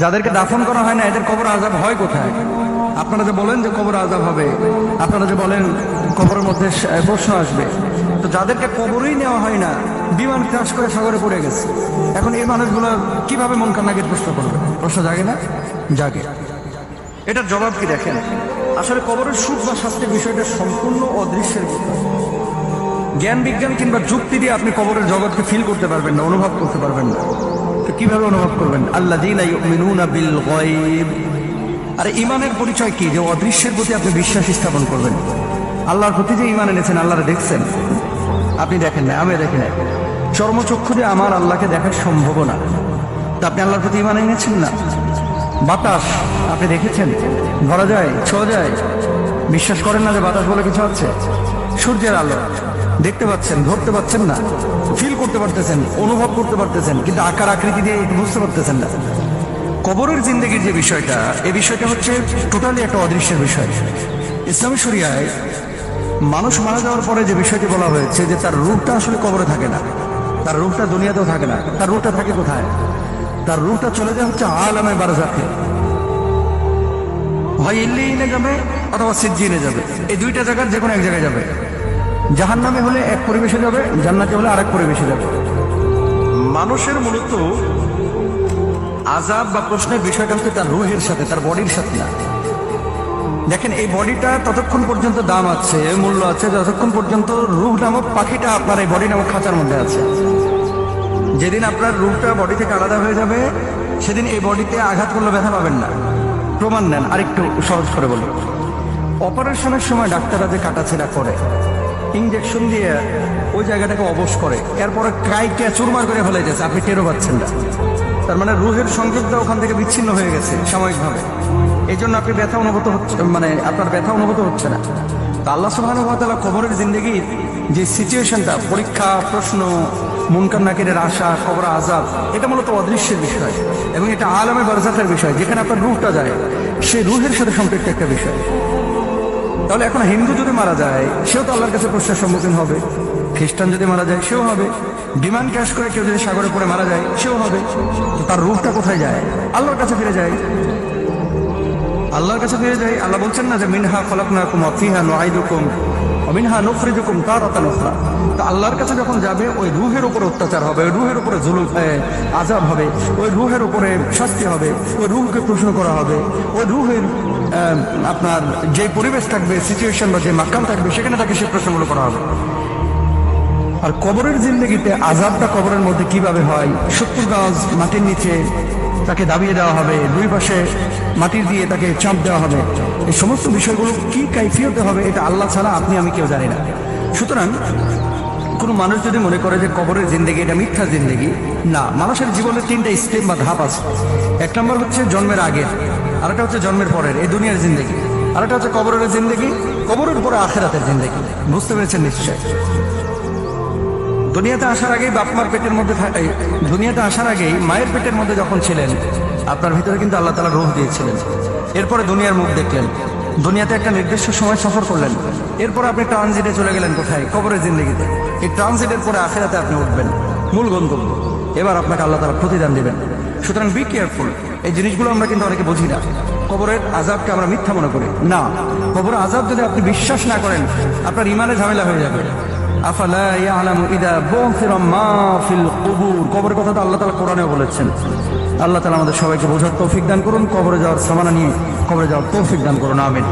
যাদেরকে দাফন করা হয় না এদের কবর আযাব হয় কোথায়? আপনারা যে বলেন যে কবর আযাব হবে, আপনারা যে বলেন কবরের মধ্যে প্রশ্ন আসবে, তো যাদেরকে কবরই নেওয়া হয় না, বিমান ক্রাশ করে সাগরে পড়ে গেছে, এখন এই মানুষগুলো কিভাবে মন কান্নাকে প্রশ্ন করবে? প্রশ্ন জাগে না? জাগে। এটার জবাব কি দেখেন, আসলে কবরের সুখ বা শাস্তির বিষয়টা সম্পূর্ণ অদৃশ্যের বিষয়। জ্ঞান বিজ্ঞান কিংবা যুক্তি দিয়ে আপনি কবরের জগৎকে ফিল করতে পারবেন না, অনুভব করতে পারবেন না। তো কিভাবে অনুভব করবেন? আল্লাযীনা ইউমিনুনা বিল গায়ব। আর ঈমানের পরিচয় কি? যে অদৃশ্যের প্রতি আপনি বিশ্বাস স্থাপন করবেন। আল্লাহর প্রতি যে ঈমান এনেছেন, আল্লাহরে দেখছেন, আপনি দেখেন না, আমি দেখি না, চর্মচক্ষু দিয়ে আমার আল্লাহকে দেখার সম্ভব না, তা আপনি আল্লাহর প্রতি ঈমান এনেছেন না। বাতাস আপনি দেখেছেন, ধরা যায়, ছোঁয়া যায়, বিশ্বাস করেন না যে বাতাস বলে কিছু আছে? সূর্যের আলো দেখতে পাচ্ছেন, ধরতে পাচ্ছেন না, ফিল করতে পারতেছেন, অনুভব করতে পারতেছেন, কিন্তু আকার আকৃতি দিয়ে বুঝতে পারতেছেন না। কবরের জিন্দেগির যে বিষয়টা, এই বিষয়টা হচ্ছে টোটালি একটা অদৃশ্যের বিষয়। ইসলামী শরিয়ায় মানুষ মারা যাওয়ার পরে যে বিষয়টি বলা হয়েছে যে তার রূহটা আসলে কবরে থাকে না, তার রূহটা দুনিয়াতেও থাকে না। তার রূহটা থাকে কোথায়? তার রূহটা চলে যায় হচ্ছে আলামে বারজাখে, হয় ইল্লিয়িনে যাবে অথবা সিজ্জিনে যাবে। এই দুইটা জায়গার যে কোনো এক জায়গায় যাবে। জাহান্নামে হলে এক পরিবেশে যাবে, জান্নাতে হলে আরেক পরিবেশে যাবে। মানুষের মূলত আযাব বা প্রশ্নের বিষয়টা হচ্ছে তার রূহের সাথে, তার বডির সাথে না। দেখেন, এই বডিটা ততক্ষণ পর্যন্ত দাম আছে, মূল্য আছে, যতক্ষণ পর্যন্ত রূহ নামক পাখিটা আপনার এই বডি নামক খাঁচার মধ্যে আছে। যেদিন আপনার রূহটা বডি থেকে আলাদা হয়ে যাবে, সেদিন এই বডিতে আঘাত করলে ব্যথা পাবেন না। প্রমাণ নেন, আরেকটু সহজ করে বলুন। অপারেশনের সময় ডাক্তাররা যে কাটাছেড়া করে, ইঞ্জেকশন দিয়ে ওই জায়গাটাকে অবশ করে, এরপরে কাইকে চুরমার করে ফেলে গেছে, আপনি টেরও পাচ্ছেন না। তার মানে রুহের সংযোগটা ওখান থেকে বিচ্ছিন্ন হয়ে গেছে সাময়িকভাবে, এই জন্য আপনি ব্যথা অনুভূত হচ্ছে, মানে আপনার ব্যথা অনুভূত হচ্ছে না। তা আল্লাহ সুবহানাহু ওয়া তাআলা কবরের জিন্দেগির যে সিচুয়েশনটা, পরীক্ষা, প্রশ্ন, মুনকার নাকিরের আশা, কবর আযাব, এটা মূলত অদৃশ্যের বিষয় এবং এটা আলামে বারজাখের বিষয়, যেখানে আপনার রূহটা যায়, সেই রূহের সাথে সম্পৃক্ত একটা বিষয়। তাহলে এখন হিন্দু যদি মারা যায়, সেও তো আল্লাহর কাছে প্রশ্নের সম্মুখীন হবে। খ্রিস্টান যদি মারা যায়, সেও হবে। বিমান ক্র্যাশ করে কেউ যদি সাগরে পড়ে মারা যায়, সেও হবে। তো তার রূহটা কোথায় যায়? আল্লাহর কাছে ফিরে যায়। আল্লাহর কাছে ফিরে যায়। আল্লাহ বলছেন না যে মিনহা খলাকনাকুম ওয়া ফিহা নুঈদুকুম ওয়া মিনহা নুখরিজুকুম তারাতান উখরা। তো আল্লাহর কাছে যখন যাবে, ওই রূহের উপরে অত্যাচার হবে, ওই রূহের উপরে জুলুম, আযাব হবে, ওই রূহের উপরে শাস্তি হবে, ওই রূহকে প্রশ্ন করা হবে, ওই রূহের আপনার যে পরিবেশ থাকবে, সিচুয়েশন বা যে মাকাম থাকবে, সেখানে তাকে সে প্রশ্নগুলো করা হবে। আর কবরের জিন্দেগিতে আযাবটা কবরের মধ্যে কিভাবে হয়? 70 গজ মাটির নিচে তাকে দাবিয়ে দেওয়া হবে, দুই পাশে মাটির দিয়ে তাকে চাপ দেওয়া হবে। এই সমস্ত বিষয়গুলো কি কাইফিয়তে হবে, এটা আল্লাহ ছাড়া আপনি আমি কেউ জানি না। সুতরাং কোনো মানুষ যদি মনে করে যে কবরের জিন্দেগি এটা মিথ্যা জিন্দেগি, না, মানুষের জীবনে 3টা স্টেপ বা ধাপ আছে। 1 নম্বর হচ্ছে জন্মের আগের, আরেকটা হচ্ছে জন্মের পরের, এই দুনিয়ার জিন্দেগি, আরেকটা হচ্ছে কবরের জিন্দেগি, কবরের পরে আখিরাতের জিন্দেগি। বুঝতে পেরেছেন নিশ্চয়? দুনিয়াতে আসার আগেই বাপমার পেটের মধ্যে দুনিয়াতে আসার আগেই মায়ের পেটের মধ্যে যখন ছিলেন, আপনার ভিতরে কিন্তু আল্লাহ তাআলা রূহ দিয়েছিলেন। এরপরে দুনিয়ার মুখ দেখলেন, দুনিয়াতে একটা নির্দিষ্ট সময় সফর করলেন, এরপর আপনি ট্রানজিটে চলে গেলেন কোথায়? কবরের জিন্দেগিতে। এই ট্রানজিটের পরে আখিরাতে আপনি উঠবেন, মূল গন্তব্য। এবার আপনাকে আল্লাহ তাআলা প্রতিদান দিবেন। সুতরাং বি কেয়ারফুল। এই জিনিসগুলো আমরা কিন্তু অনেকে বুঝি না। কবরের আযাবকে আমরা মিথ্যা মনে করি না। কবরের আযাব যদি আপনি বিশ্বাস না করেন, আপনার ইমানে ঝামেলা হয়ে যাবে। আফালা ইয়ালামু ইযা বু'থিরা মা ফিল কুবুর, কবরের কথা তো আল্লাহ তাআলা কোরআনেও বলেছেন। আল্লাহ তাআলা আমাদের সবাইকে বোঝার তৌফিক দান করুন, কবরে যাওয়ার সামানা নিয়ে কবরে যাওয়ার তৌফিক দান করুন। আমিন।